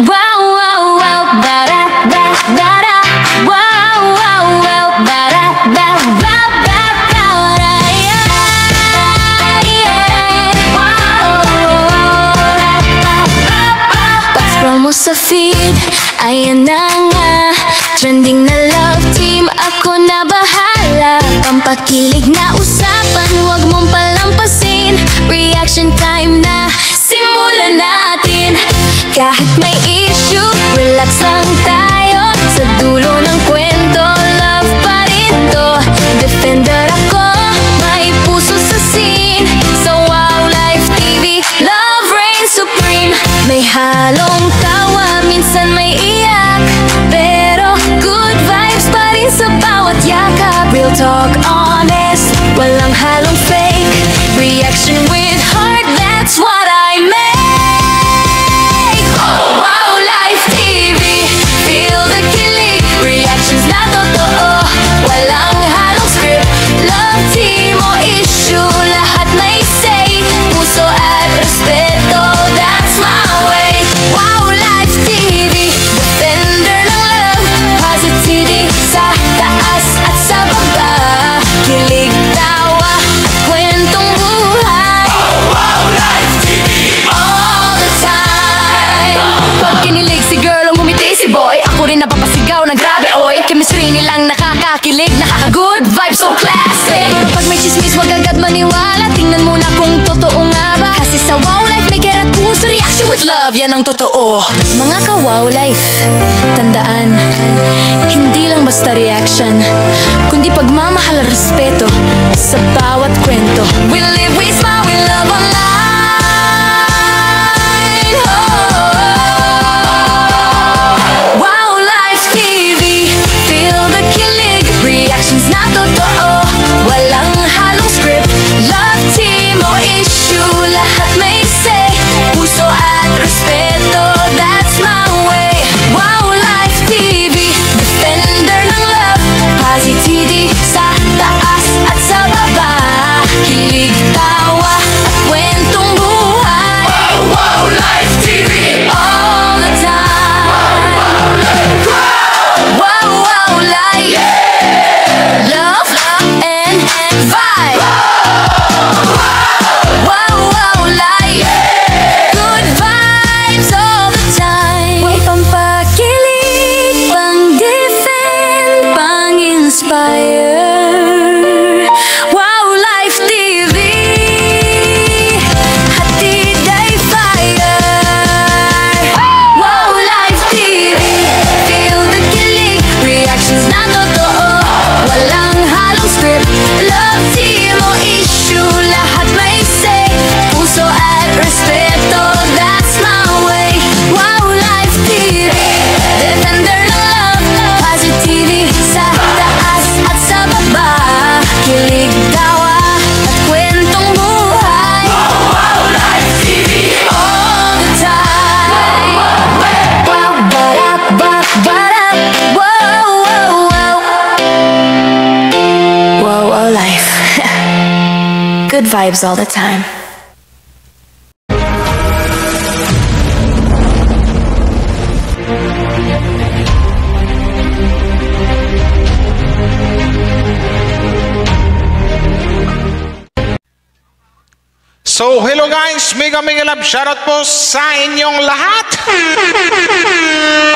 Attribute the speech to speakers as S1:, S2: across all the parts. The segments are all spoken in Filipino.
S1: Wow, wow, wow, ba-da, ba-da, wow, wow, wow, ba-da, ba-da, ba-da, yeah, wow, pa-scroll mo sa feed, ayan na nga, trending na love team, ako na bahala. Pampakilig na usapan, huwag mong palampasin. Reaction time na, simulan natin. Kahit may issue, relax lang tayo. Sa dulo ng kwento, love pa rin to. Defender ako, may puso sa scene. Sa Wow Life TV, love reigns supreme. May halong tawa, minsan may iyak, pero good vibes pa rin sa bawat yakap. Real talk, honest, walang halong fake. Reaction with heart, that's what I make. Wow Life TV, feel the kilig. Reactions na totoo, walang halong script. Love team o issue, lahat may say. Puso at respeto, that's my way. Wow Life TV, defender ng love. Positivity sa taas at sa baba. Kilig, tawa at kwentong buhay. Wow Life TV, all the time. Pag kinilig si girl o ngumiti si boy, ako rin napapasigaw ng grabe oy. Chemistry nilang nakakakilig, nakaka-good vibe, so classic. Pero pag may chismis, wag agad maniwala. Tingnan muna kung totoo nga ba. Kasi sa Wow Life may care at puso. Reaction with love, yan ang totoo. Mga ka-Wow Life, tandaan, hindi lang basta reaction, kundi pagmamahal at respeto sa bawat kwento. We live, we smile, we love online. Wow Life TV, feel the kilig. Reactions na totoo, walang halong script. Love team o issue, lahat may say. Puso at respeto, that's my way. Wow Life TV, defender ng love. Positivity sa taas at sa baba. Kilig, tawa at kwentong buhay. Wow Life TV, all the time. Wow, wow Life, love and vibe. Wow, wow Life, good vibes all the time. May pampakilig, pang-defend, pang-inspire. Wow Life TV, hatid ay fire. Wow Life TV, feel the kilig. Reactions na totoo, walang halong script. Love team o issue, lahat may say. Puso at respeto, that's my way. Wow Life TV, defender ng love. Positivity sa taas at sa baba. Kilig, tawa at kwentong buhay. Wow Life TV, all the time. Wow, ba-da, ba-da, wow, wow, wow. Wow, wow Life, good vibes all the time.
S2: So, hello guys, mega love shoutout po sa inyong lahat.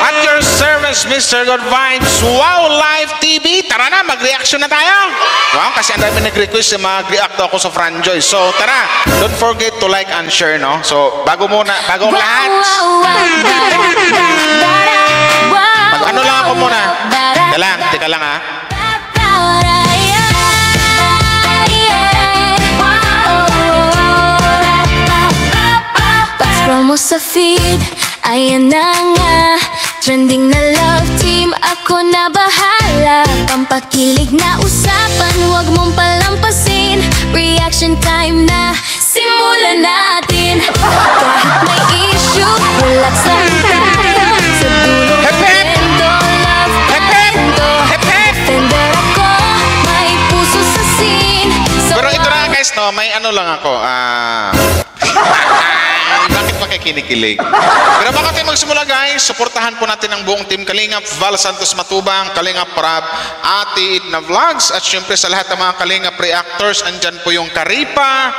S2: At your service, Mr. Good Vibes, Wow Life TV. Tara na, mag-reaction na tayo. Wow, kasi ang dami nag-request na mag-react ako sa Franjoy. So, tara, don't forget to like and share, no? So, bago lahat, mag-ano lang ako muna. Teka lang ha.
S1: Scroll mo sa feed, ayan na nga, trending na love team, ako na bahala. Pampakilig na usapan, huwag mong palampasin. Reaction time na, simulan natin. Kahit may issue, relax lang tayo. Sa dulo ng kwento, love kwento. Defender ako, may puso sa scene. So
S2: Pero ito na guys, no, may ano lang ako. Bakit kinikilig. Pero baka tayo magsimula guys, suportahan po natin ang buong Team Kalingap, Val Santos Matubang, Kalingap Prab, Ate Edna Vlogs, at syempre sa lahat ng mga Kalingap reactors, andyan po yung Karipa,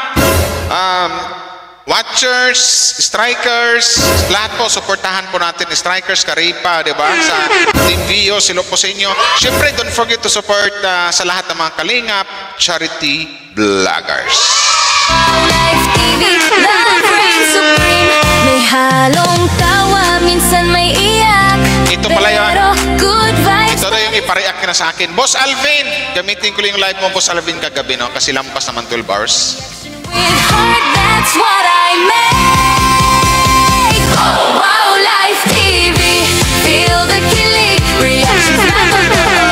S2: Watchers, Strikers, lahat po, suportahan po natin, Strikers, Karipa, di ba? Sa Team Vio, silo po sa inyo. Syempre, don't forget to support sa lahat ng mga Kalingap charity vloggers.
S1: Life TV, love reigns supreme. May halong tawa, minsan may iyak.
S2: Ito pala yun.
S1: Pero good vibes.
S2: Ito na yung ipareact na sa akin. Boss Alvin, gamitin ko yung live mo, Boss Alvin, kagabi, no? Kasi lampas naman 12 hours.
S1: With heart, that's what I make. Wow, Life TV, feel the kilig. Reactions na totoo.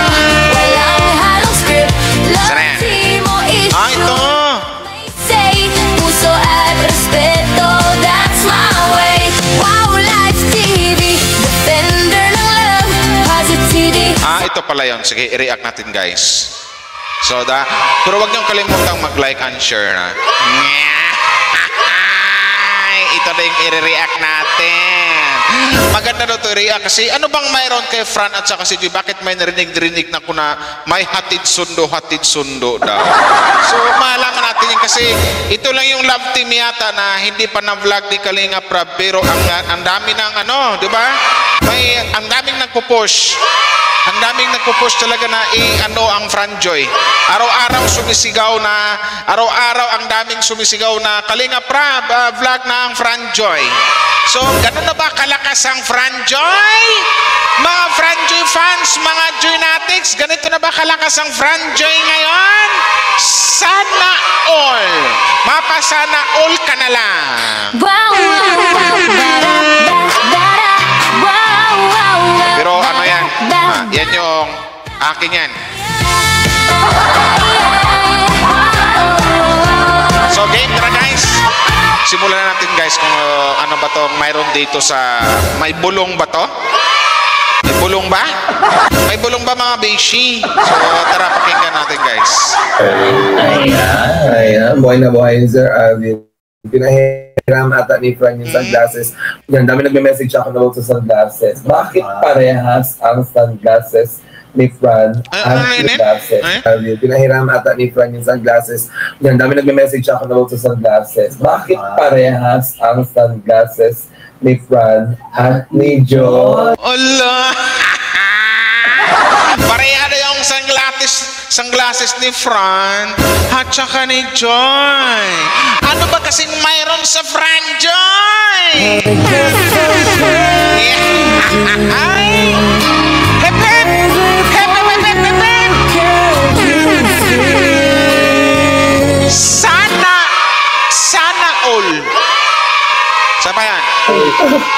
S1: Walang halong script.
S2: Sana
S1: Love
S2: yan?
S1: team mo is
S2: Ito!
S1: say, puso at respeto, that's my way. Wow, Life TV, defender ng love, positivity.
S2: Ito pala yun. Sige, i-react natin, guys. So, pero wag niyong kalimutang mag-like and share, na. Ito na yung i-react natin. Maganda daw ito i-react kasi ano bang mayroon kay Fran at saka si Joy? Bakit may narinig na ko na may hatid sundo daw? So, malaman natin yun kasi ito lang yung love team yata na hindi pa na-vlog ni Kalinga Prab, pero ang dami ng ano, di ba? Ang daming nagpo-push. Ang daming nagpo-push talaga na i-ano ang Franjoy. Araw-araw ang daming sumisigaw na Kalinga Prab, vlog na ang Franjoy. So, ganun na ba kalakas ang Franjoy? Mga Franjoy fans, mga Joynatics, ganito na ba kalakas ang Franjoy ngayon? Sana all. Mapasana all ka na lang.
S1: Wow, wow, wow, bara, wow, wow, wow.
S2: Pero ano yan? Yan yung akin yan. So game, tara guys. Simulan na natin guys kung ano ba to mayroon dito sa... May bulong ba to? May bulong ba? May bulong ba mga beshi? So tara, pakinggan natin guys.
S3: Ayan. Buhay na buhay Sir Alvin. Pinahiram ata ni Fran yung sunglasses. Yan, dami nagme-message ako na sa sunglasses. Bakit parehas ang sunglasses ni Fran at sunglasses? Pinahiram ata ni Fran yung sunglasses. Yan, dami nagme-message ako na sa sunglasses. Bakit parehas ang sunglasses ni Fran at ni Joy?
S2: Allah! Pareha na yung sunglasses ni Fran at saka ni Joy. Ano ba kasing mayroon sa Fran Joy? Ay! Hep, hep! Hep, hep, hep, hep, hep, hep! Sana all. Saan pa yan?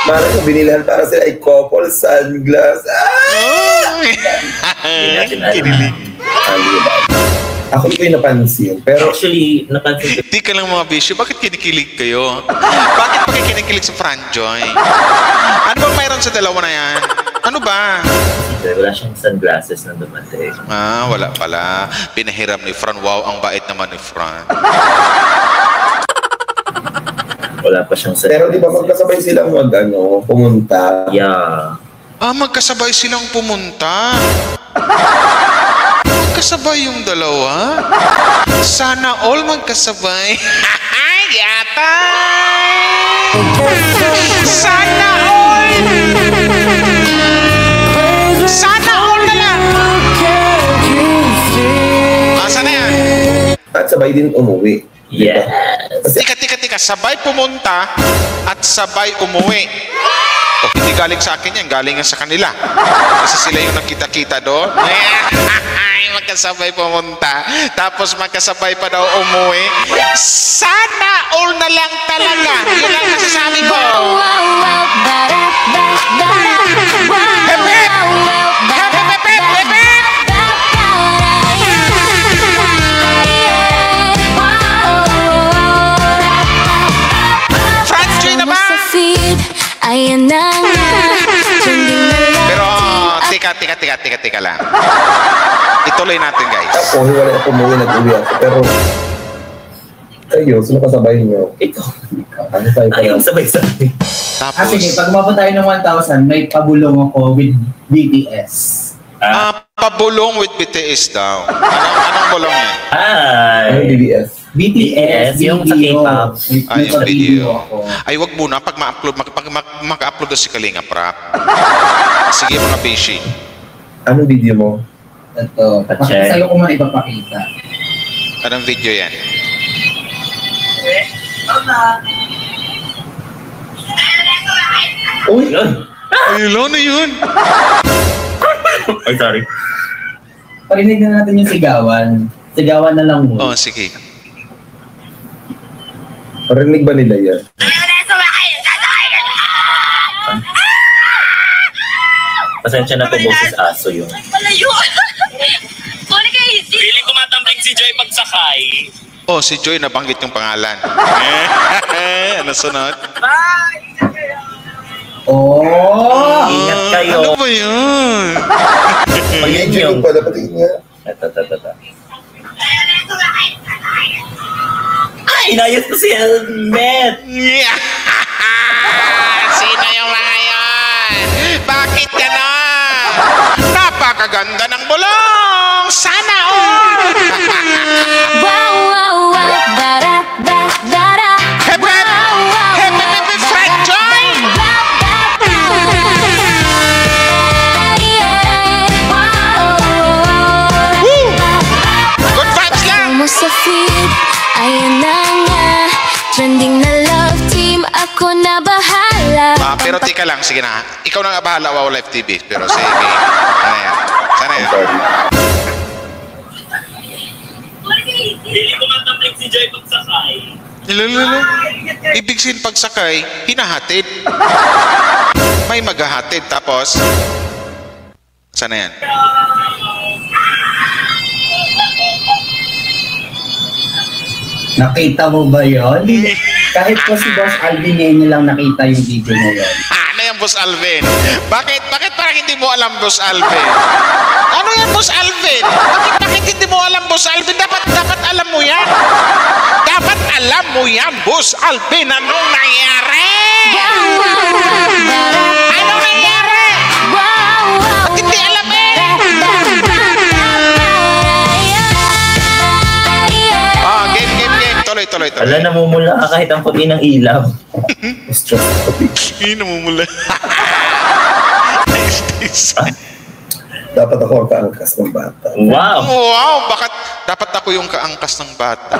S3: Mara ko binilhan para sila ay couple sunglass.
S2: Kinilig.
S3: Ako ko yung napansin, pero
S4: Actually, napansin ko.
S2: Di ka lang mga bisyo, bakit kinikilig kayo? Bakit pa kayo kinikilig sa Franjoy? Ano ba mayroon sa dalawa na yan? Ano ba?
S4: Wala siyang sunglasses na dumating.
S2: Wala pala. Pinahiram ni Fran. Wow, ang bait naman ni Fran.
S4: Wala pa siyang sunglasses.
S3: pero di ba magkasabay silang pumunta?
S4: Yeah.
S2: Magkasabay silang pumunta. Magkasabay yung dalawa? Sana all magkasabay. Yatay! Sana all! Sana all na lang! Sana yan?
S3: At sabay din umuwi.
S4: Yes.
S2: Tika. Sabay pumunta at sabay umuwi. O, hindi galing sa akin yan. Galing yan sa kanila. Kasi sila yung nakita-kita doon. Magkasabay pumunta. Tapos magkasabay pa daw umuwi. Sana all na lang talaga. Yun lang nasasabi ko.
S1: Wow, wow, wow, bara, wow,
S2: Hep, hep!
S1: wow, wow,
S2: Hep, hep, hep, hep, hep, hep! Franjoy na ba?
S1: Ayan na nga, trending na lang.
S2: Pero, tika lang. Ituloy natin, guys.
S3: Ako, wala ako umuwi, nag-uwi ako. Pero Kayo, sino kasabay niyo?
S4: Ikaw.
S3: Ano tayo pa?
S4: Ayaw sabay-sabay.
S2: Tapos,
S5: Sige, pag umabot tayo ng 1,000, may pabulong ako with BTS.
S2: pabulong with BTS daw. Anong bulong yan?
S3: Ano
S4: Ay.
S3: BBS?
S5: BTS,
S4: yung sa K-pop.
S2: Ay, yung video.
S5: ako.
S2: Ay, wag muna. Pag maka-upload na si Kalinga Prap. Sige, mga pishi.
S3: Anong video mo?
S5: Ito,
S4: Pa-check.
S5: sa'yo ko man ipapakita.
S2: Anong video yan?
S3: Uy!
S4: Yun.
S2: Ay, na yun.
S4: Ay, sorry.
S5: Parinig na natin yung sigawan. Sigawan na lang mo.
S2: Oh, sige.
S3: Parinig ba nila yan?
S4: Pasensya na po boses aso yun.
S6: Feeling tumatambling si Joy pagsakay.
S2: Oh, si Joy nabanggit yung pangalan. Ano sunod?
S5: Oh!
S4: Ingat kayo.
S2: Ano ba yun?
S4: Ayun
S3: Video
S4: yung...
S3: pa, dapat nga.
S4: Ito. Ay, inayos ko si Helmet.
S2: Sino yung mga yun? Bakit ganon? Napakaganda ng bulong! Sana all!
S1: Wow, wow, wow, dara, da, dara.
S2: Hep, hep! Hep, hep, hep, hep, Frank Joy! Woo! Good vibes lang!
S1: Mo sa feed, ayan na nga. Trending na love team, ako na bahala.
S2: Pero tika lang, sige na. Ikaw na nga bahala, Wow Live TV. Pero sige. Sana yan. Sana yan.
S3: Sorry.
S6: Feeling tumatambling si Joy pagsakay.
S2: Lalo. Ibig sabihin pagsakay, hinahatid. May maghahatid. Tapos, sana yan.
S5: Nakita mo ba yun? Kahit po si Boss Alvin ngayon niya lang nakita yung video na yun.
S2: Ano yan, Boss Alvin? Bakit parang hindi mo alam, Boss Alvin? Ano yan, Boss Alvin? Bakit hindi mo alam, Boss Alvin? Dapat alam mo yan. Dapat alam mo yan, Boss Alvin. Anong nangyari? Anong nangyari? Ba't hindi alam eh? Oh, game. Tuloy.
S4: Wala, namumula ka kahit ang puti ng ilaw.
S3: Stress ako.
S2: Namumula.
S3: Dapat ako ang kaangkas ng bata.
S4: Wow!
S2: Wow, bakit dapat ako yung kaangkas ng bata?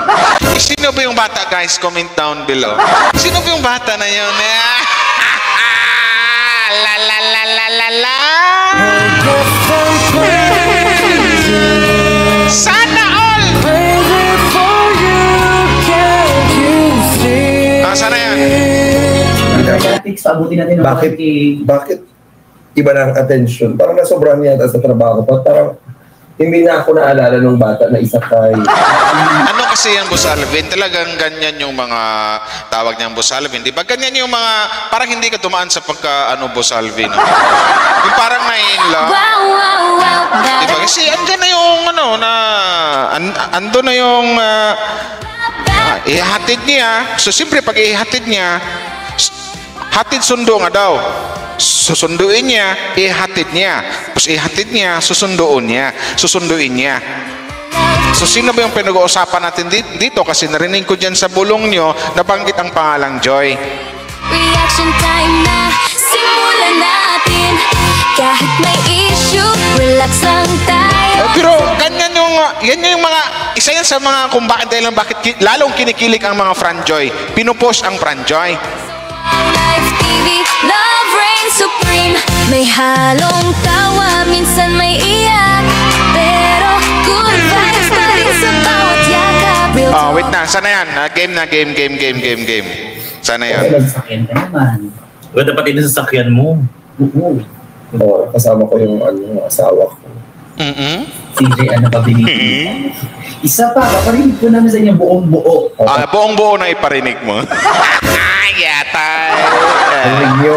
S2: Sino ba yung bata, guys? Comment down below. Sino ba yung bata na yun? La la la la la la. Sana all. Sana yan.
S5: Tactics, paabutin natin ng
S3: Bakit iba na ang attention? Parang nasobrahan yata sa trabaho. Parang hindi na ako naalala nung bata na isakay.
S2: Ano kasi yan, Boss Alvin? Talagang ganyan yung mga tawag niyang Boss Alvin. Di ba? Ganyan yung mga, parang hindi ka dumaan sa Boss Alvin. No? Yung parang nai-in-love.
S1: Wow, wow, wow,
S2: Di ba? Kasi andyan na yung, ando na yung, ihatid niya. So, siyempre, pag ihatid niya, hatid sundo nga daw. Susunduin niya, ihatid niya. Tapos ihatid niya, susunduin niya. So, sino ba yung pinag-uusapan natin dito? Kasi narinig ko dyan sa bulong nyo, nabanggit ang pangalang Joy.
S1: Reaction time na, simulan natin. Kahit may issue, relax lang tayo.
S2: Pero yan yung mga, isa yan sa mga kung bakit lalong kinikilig ang mga Franjoy. Pinupost ang Franjoy.
S1: Live TV, love reigns supreme. May halong tawa, minsan may iyak. Pero good vibes pa rin sa bawat yakap. Real
S2: Oh,
S1: talk.
S2: wait na. Sana yan. Game. Sana yan.
S5: Nagsakyan ka naman.
S4: Well, dapat ito sa sakyan mo.
S5: Oo.
S3: Oo, kasama ko yung asawa ko.
S5: CJ, ano ba binigyan? Isa pa, kaparinig ko namin sa inyo buong buo.
S2: Buong buo na iparinig mo. Yatay.
S3: Parinig nyo.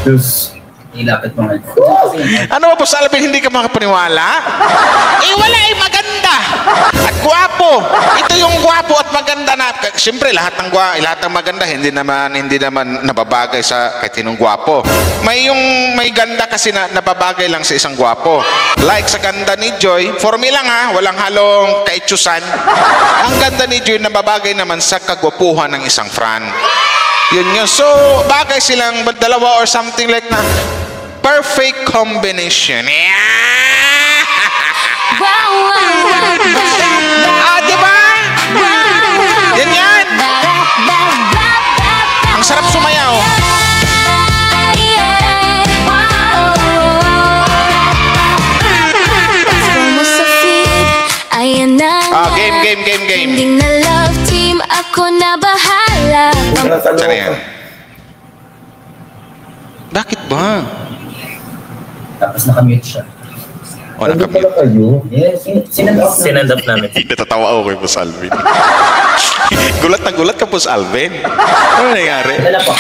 S3: Diyos.
S5: Ilapit mo nga.
S2: Ano ba, Boss Alvin, hindi ka makapaniwala? Wala maganda. At Gwapo. Ito yung gwapo at maganda na. Siyempre, lahat ng maganda hindi naman nababagay sa kahit sinong gwapo. May ganda kasi na nababagay lang sa isang gwapo. Like sa ganda ni Joy, for me lang ha, walang halong kaitsusan. Ang ganda ni Joy nababagay naman sa kagwapuhan ng isang Fran. Yun. So, bagay silang dalawa or something like na perfect combination. Diba? Yan. Ang sarap sumayaw. Game.
S1: Trending na love team, ako na bahala.
S2: Sana yan. Bakit ba?
S5: Tapos nakamute siya.
S2: O,
S3: Ano
S2: nakamute.
S3: pala kayo?
S5: Yes, sinend off
S4: Sinend up namin.
S2: Natatawa ako kay Boss Alvin. Gulat ka, Boss Alvin. Ano nangyari?
S5: Dala po.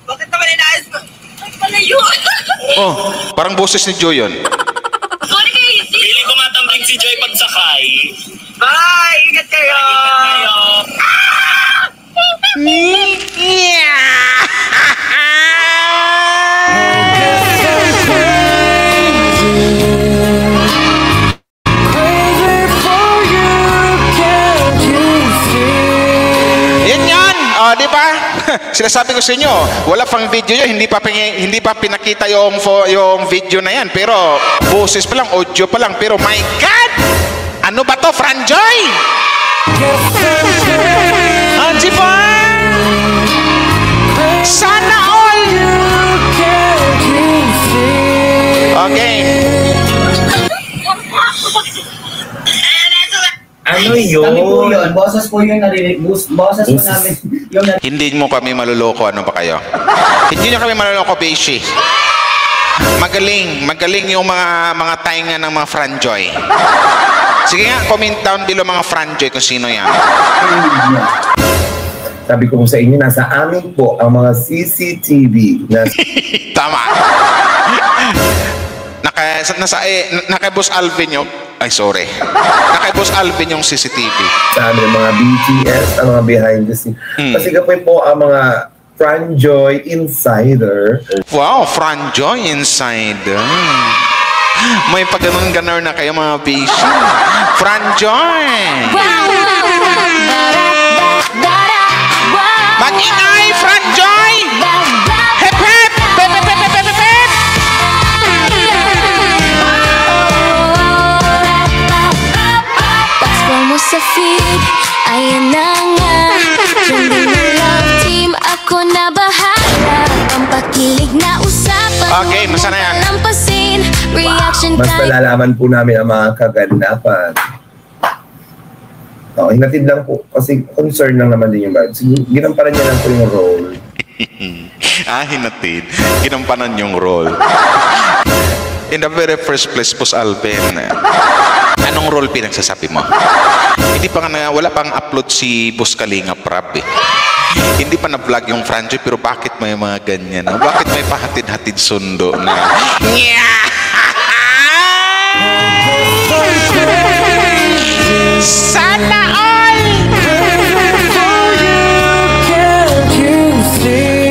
S6: Bakit naman inaayos mo? Ay, pala yun!
S2: Oh, parang boses ni Joy yun.
S6: Sorry, feeling ko matambling si Joy pagsakay. Bye! Ingat kayo!
S2: Yan. O, di ba? Sinasabi ko sa inyo, wala pang video yun, hindi pa pinakita yung video na yan, pero boses pa lang, audio pa lang, pero my God! Ano ba to, Franjoy? Di ba? Sana all! Okay.
S4: Ano
S5: Kami po
S4: yun?
S5: yun. Boses po yung narinig. Boses po namin yung narinig.
S2: Hindi mo kami maluloko, ano ba kayo? Hindi nyo kami maluloko, Beshi. Magaling yung mga tainga ng mga Franjoy. Sige nga, comment down below mga Franjoy kung sino yan.
S3: Sabi ko sa inyo, nasa amin po ang mga CCTV.
S2: Tama. Naka Boss Alvin yung... Ay, sorry. Naka Boss Alvin yung CCTV.
S3: Sa amin, ang mga BTS, ang mga behind the scene. Kasi kapoy po ang mga Franjoy Insider.
S2: Wow, Franjoy Insider. May pagganon-ganon na kayo mga Beshi. Franjoy! Mag-ingay, Franjoy! Hep, hep! Pep, pep, pep, pep, pep!
S1: Pasko mo sa feed, ayan na nga. Trending na love team, ako na bahala. Pampakilig na usapan,
S2: Okay, masa na yan?
S1: lampasin, reaction
S3: Mas
S1: time.
S3: nalalaman po namin ang mga kaganapan. Hinatid lang po. Kasi concern lang naman din yung vibe. Ginamparan niya lang po yung role.
S2: Hinatid. Ginampanan yung role. In the very first place, Boss Alvin, anong role pinagsasabi mo? Hindi pa nga, wala pang upload si Boss Kalinga Prab eh. Hindi pa na-vlog yung Franjoy, pero bakit may mga ganyan? Bakit may pahatid-hatid sundo na? Sana all!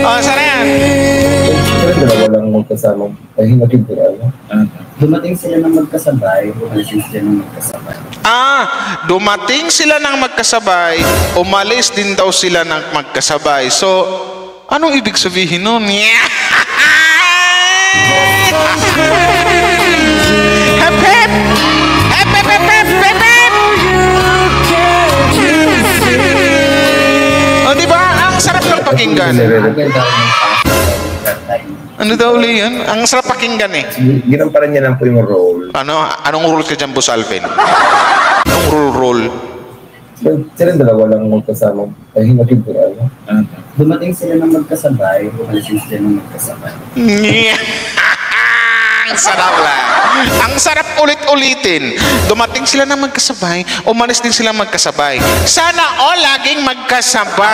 S2: Oh, sana yan?
S3: Pero dalawa lang magkasamang hinatid ko ano?
S5: Dumating sila ng magkasabay. Alisin sila ng magkasabay.
S2: Dumating sila ng magkasabay, umalis din daw sila ng magkasabay. So, anong ibig sabihin nun? Hep, hep! Hep, hep, hep, hep, hep, hep! O, diba? Ang sarap ng pakinggan.
S5: Agad daw ng that time.
S2: Ano daw uli yan? Ang sarap pakinggan eh.
S3: Ginamparan niya lang po yung role.
S2: Anong rule ka dyan, Boss Alvin? Anong rule?
S3: Sila dalawa lang magkasamang hinatid ko ano?
S5: Dumating sila ng magkasabay. Alisin sila ng magkasabay.
S2: Ang sarap lang. Ang sarap ulit-ulitin. Dumating sila na magkasabay, umalis din sila magkasabay. Sana all laging magkasabay.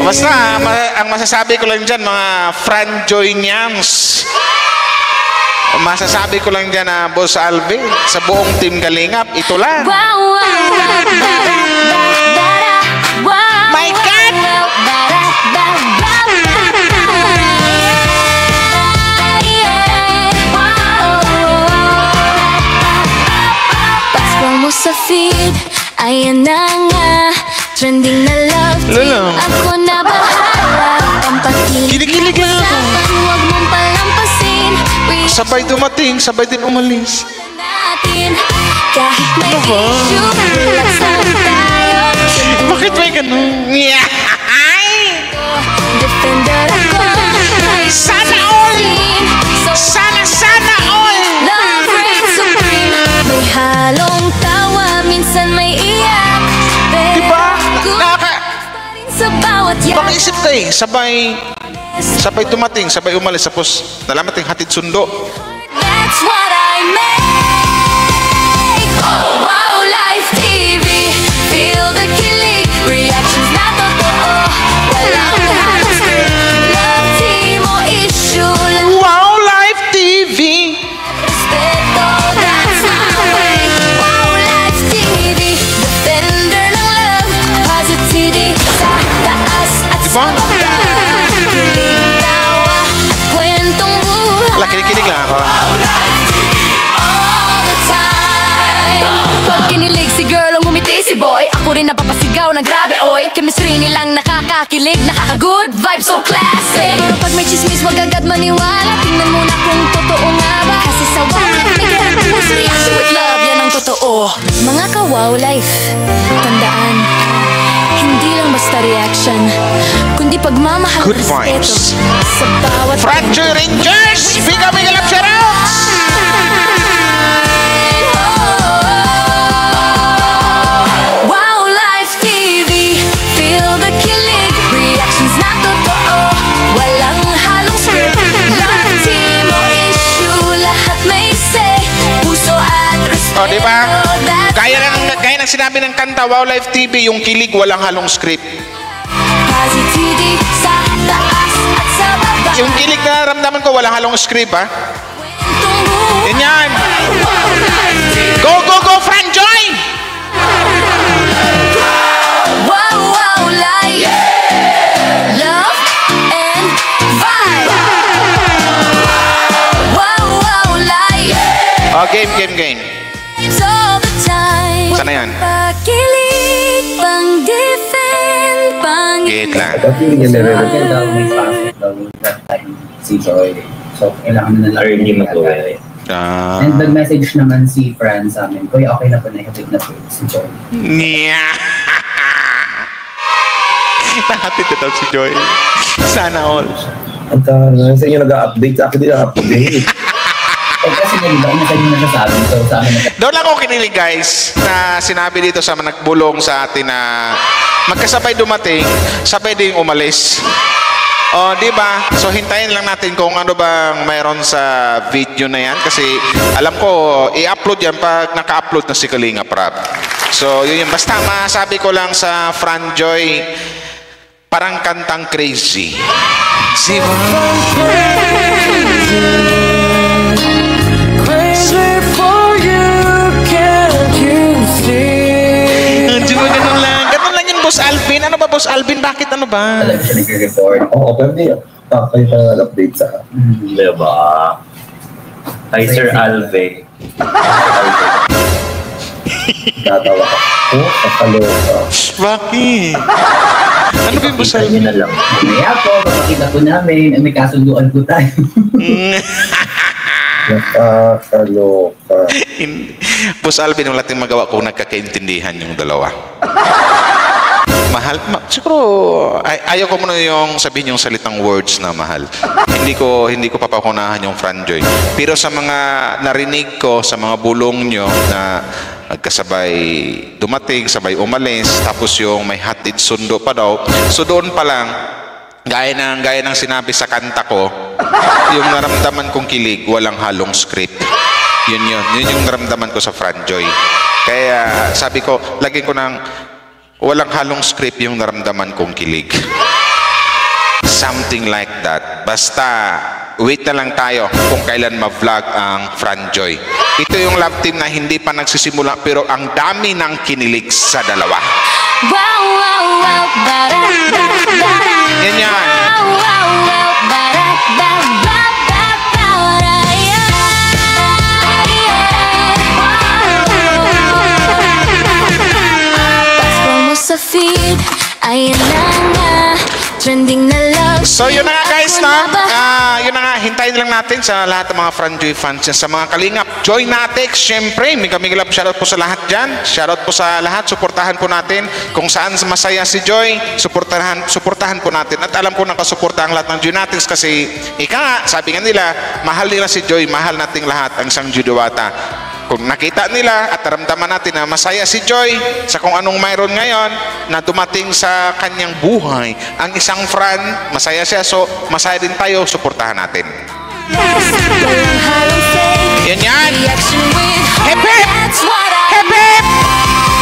S2: Basta, ang masasabi ko lang dyan, mga Franjoy Nyams. Masasabi ko lang dyan na Boss Alvin, sa buong Team Kalingap, ito lang. My God!
S1: Pag-scroll mo sa feed, ayan na nga, trending na love team. Ako na bahala, pampakilig.
S2: Kilig-kilig lang ako.
S1: Huwag mong palampasin.
S2: Sabay dumating, sabay din umalis.
S1: Kahit may issue, relax lang tayo.
S2: Bakit may ganun? Yeah.
S1: Defender ako.
S2: Sana all! Sana all!
S1: Love reigns supreme. May halong tawa, minsan may iyak.
S2: Diba?
S1: Sa bawat
S2: Pag-isip ka eh, sabay dumating, sabay umalis, tapos nalamat yung hatid sundo.
S1: That's what I make. Wow, Live TV. Feel the kilig. Reactions na totoo. Walang halos. Love team o issue lang.
S2: Wow, Live TV!
S1: Respeto, that's my way. Wow, Live TV. Defender ng love. Positivity sa taas at sa baba. Kilig, tawa, kwentong buhay.
S2: Wala, kinikinig lang ako.
S1: All the time. Pag kinilig si girl, ang umiti si boy. Ako rin napapasigaw na grabe, oy. Chemistry nilang nakakakilig, nakaka-good vibe, so classic. Pero pag may chismis, wag agad maniwala. Tingnan mo na kung totoo nga ba. Kasi sa wow, may guarantee reaction with love, yan ang totoo. Mga ka-wow life, tandaan, hindi lang basta reaction, kundi pagmamahal.
S2: Good vibes.
S1: Sa bawat
S2: Franjoy Rangers! Bigla love shoutouts!
S1: Wow, Live TV. Feel the kilig. Reactions na totoo. Walang halong script. Love team o issue, lahat may say. Puso at respeto.
S2: O, diba?
S1: That's
S2: Gaya ng sinabi ng kanta, Wow Live TV, yung kilig walang halong script.
S1: positivity sa taas at sa baba.
S2: Yung kilig na ramdaman ko, walang halong script, ha?
S1: Kwentong buhay.
S2: Yan yan! Go, Franjoy!
S1: Wow, wow, life. Love and vibe. Wow, wow, life.
S2: Oh, game.
S1: It's all the time.
S2: Sana yan?
S1: Pakilig, pang-defend,
S2: Gate lang.
S3: Ba't hindi niya
S5: Kaya
S3: nare-record?
S5: daw may pasok daw that time si Joy. So, kailangan na lang.
S4: Early mag-uwi.
S5: And nag-message naman si Fran sa amin, Kuya, okay na po na ihatid na po si Joy.
S2: Yeah. Nakatid ito si Joy. Sana all.
S3: Ang taray, sa inyo nag-update, sa akin din nag-update.
S5: Eh kasi naliba, nasa inyo na siya sa amin. So, sa amin na
S2: Doon lang ako kinilig, guys, na sinabi dito sa nagbulong sa atin na magkasabay dumating, sabay din umalis. O, di ba? So, hintayin lang natin kung ano bang mayroon sa video na yan. Kasi, alam ko, i-upload yan pag naka-upload na si Kalinga Prab. So, yun. Basta, masabi ko lang sa Franjoy, parang kantang crazy. Diba? Ganun lang yun, Boss Alvin. Ano ba, Boss Alvin? Bakit ano ba?
S5: talaga siya nag-report.
S3: Oo, pero hindi. Kayo pa nag-update sa akin.
S4: Diba? Hi, Sir Alve.
S3: Tatawa ka. Oh, kakaloka.
S2: Bakit? Ano ba yung Boss
S4: Kita
S2: Alvin?
S4: niyo na lang.
S5: Mamaya po, papakita po namin, may kasunduan po tayo.
S3: Nakakaloka.
S2: Boss Alvin, wala tayong magawa kung nagkakaintindihan yung dalawa. Mahal, siguro, ayaw ko muna yung sabihin yung salitang words na mahal. Hindi ko papakunahan yung Franjoy. Pero sa mga narinig ko, sa mga bulong nyo na nagkasabay dumating, sabay umalis, tapos yung may hatid sundo pa daw. So doon pa lang, gaya ng sinabi sa kanta ko, yung naramdaman kong kilig, walang halong script. Yun yung naramdaman ko sa Franjoy. Kaya sabi ko, lagyan ko ng walang halong script yung naramdaman kong kilig. something like that. Basta, wait na lang tayo kung kailan ma-vlog ang Franjoy. Ito yung love team na hindi pa nagsisimula pero ang dami ng kinilig sa dalawa.
S1: Wow, wow, wow, bara, bara, bara.
S2: Yan yan.
S1: Wow, wow, wow, bara, bara, bara, bara, yeah, yeah. Pasok mo sa feed, ayan na nga, trending na love.
S2: So yun na nga guys,
S1: Ako
S2: no?
S1: na ba?
S2: Yun na nga, hintayin lang natin sa lahat ng mga Franjoy fans, sa mga kalingap. Joy Natex, syempre, Mega Love, shoutout po sa lahat dyan. Shoutout po sa lahat, suportahan po natin. Kung saan masaya si Joy, suportahan po natin. At alam ko nakasuporta ang lahat ng Joy Natex kasi, ika nga, sabi nga nila, mahal nila si Joy, mahal nating lahat ang isang Joy Diwata. Kung nakita nila at naramdaman natin na masaya si Joy sa kung anong mayroon ngayon na dumating sa kanyang buhay, ang isang Fran, masaya siya, so masaya din tayo, suportahan natin.
S1: Walang halong fake.
S2: Yan yan!
S1: Reaction with
S2: Hip,
S1: heart,
S2: hip!
S1: that's what I
S2: Hip hip!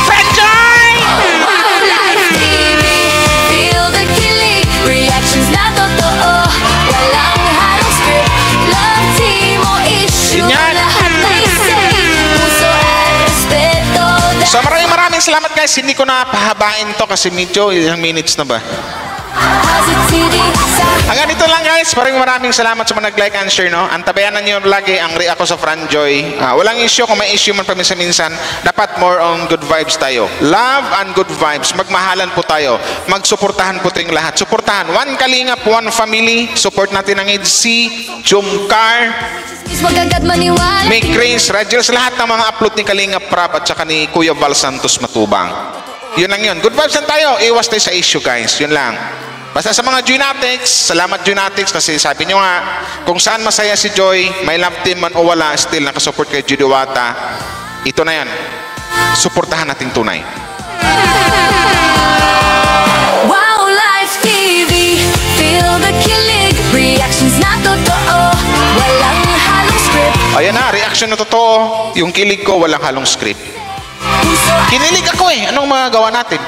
S2: Franjoy!
S1: Wow, live TV, feel the kilig. Reactions na totoo, walang halong script. Love team o issue,
S2: Yun yan.
S1: lahat may say. Puso at respeto.
S2: So maraming salamat guys. Hindi ko na pahabain to kasi medyo ilang minutes na ba?
S1: Positivity sa
S2: Hanggang dito lang guys. Maraming salamat sa mga nag-like and share, no? Antabayanan nyo lagi ang react ko sa Franjoy. Walang issue. Kung may issue man paminsan-minsan, dapat more on good vibes tayo. Love and good vibes. Magmahalan po tayo. Magsuportahan po tayong lahat. Suportahan. One Kalingap, one family. Support natin ang EDC, Jumcar,
S1: wag agad maniwala.
S2: Make Grace, Rajel, sa lahat ng mga upload ni Kalingap Prab at saka ni Kuya Val Santos Matubang. Yun lang yun. Good vibes lang tayo. Iwas tayo sa issue guys. Yun lang. Basta sa mga Joynatics, salamat Joynatics kasi sabi nyo nga, kung saan masaya si Joy, may love team man o wala, still nakasupport kay Joy Diwata. Ito na yan. Suportahan nating tunay.
S1: Wow, live TV, feel the kilig. Reactions na totoo, walang halong script.
S2: Ayan na, reaction na totoo. Yung kilig ko, walang halong script.
S1: Puso at
S2: Kinilig ako eh. Anong magagawa natin?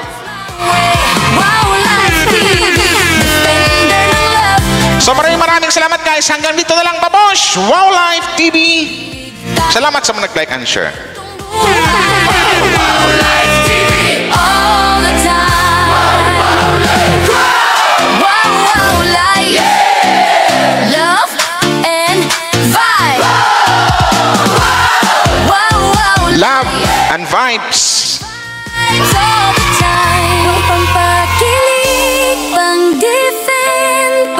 S1: wow, live TV, defender ng love.
S2: So maraming salamat guys. Hanggang dito na lang, babosh! Wow Live TV! Salamat sa mga nag-like and share.
S1: Wow, live TV, all the time. Wow, wow, live, love and vibe. Wow, wow,
S2: Love and vibes.
S1: vibes all the time. Pampakilig, pang-defend,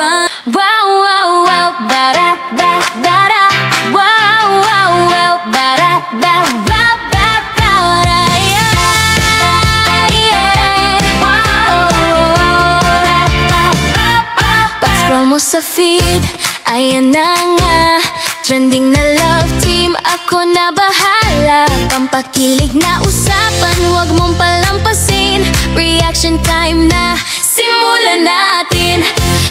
S1: wow, wow, wow, bara, ba, bara. Wow, wow, wow, bara, ba, ba, ba, bara, yeah, yeah. Wow, ba, ba, ba, ba. Pa-scroll mo sa feed, ayan na nga, trending na love team, ako na bahala. Pampakilig na usapan, huwag mong palampasin. Reaction time na, simulan natin.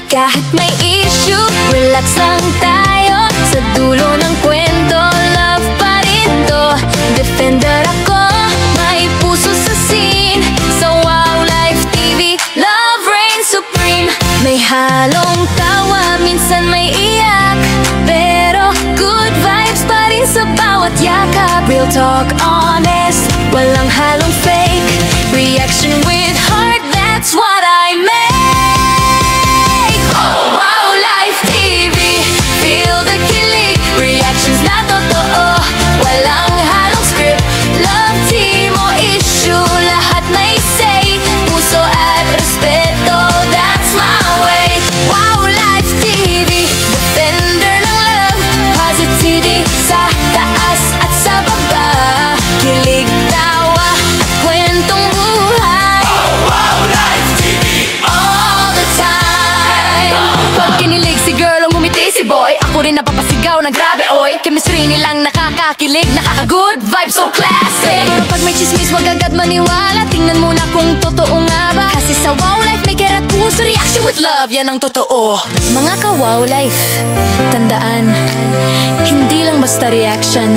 S1: Kahit may issue, relax lang tayo. Sa dulo ng kwento, love pa rin to. Defender ako, may puso sa scene. Sa Wow Live TV, love reigns supreme. May halong tawa, minsan may iyak, pero good vibes pa rin sa bawat yakap. Real talk, honest, walang halong fake. Reaction with heart, that's what I make. Oh, Wow Live TV, feel the kilig. Reactions na totoo, walang halong script. Love team o issue, lahat may say. Puso at respeto, that's my way. Wow Live TV, defender ng love. Positivity sa taas at sa baba. Kilig, tawa at kwentong buhay. Wow Live TV, all the time. Pag kinilig si girl, ang ngumiti si boy, ako rin napapasigaw ng grabe, oy. Chemistry nilang nakakakilig, nakaka-good vibe, so classic. Pero pag may chismis, wag agad maniwala. Tingnan muna kung totoo nga ba. Kasi sa Wow Life may kerat puso, reaction with love, yan ang totoo. Mga ka-Wow Life, tandaan, hindi lang basta reaction,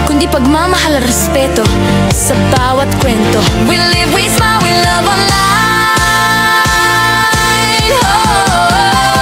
S1: kundi pagmamahal at respeto sa bawat kwento. We live, we smile, we love online. Oh,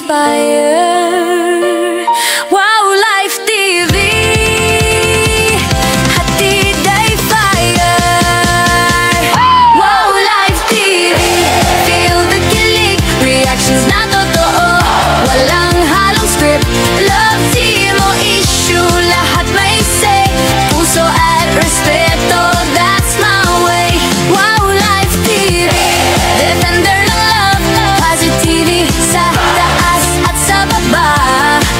S1: fire. Wow Life TV, hatid ay fire. Wow Life TV, feel the kilig, reactions na totoo, walang halong script. Love team o issue, lahat may say, puso at respeto, that's my way. Wow Life TV, defender ng love, positivity sa taas at sa baba,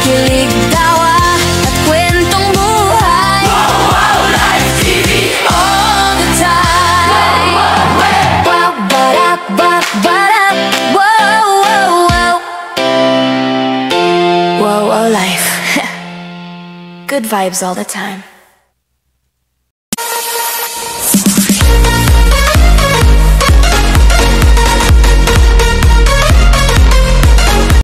S1: kilig, tawa at kwentong buhay. Wow Life TV, all the time. Wow, barap, barap, wow, wow, wow. Wow, wow Life. Good vibes all the time.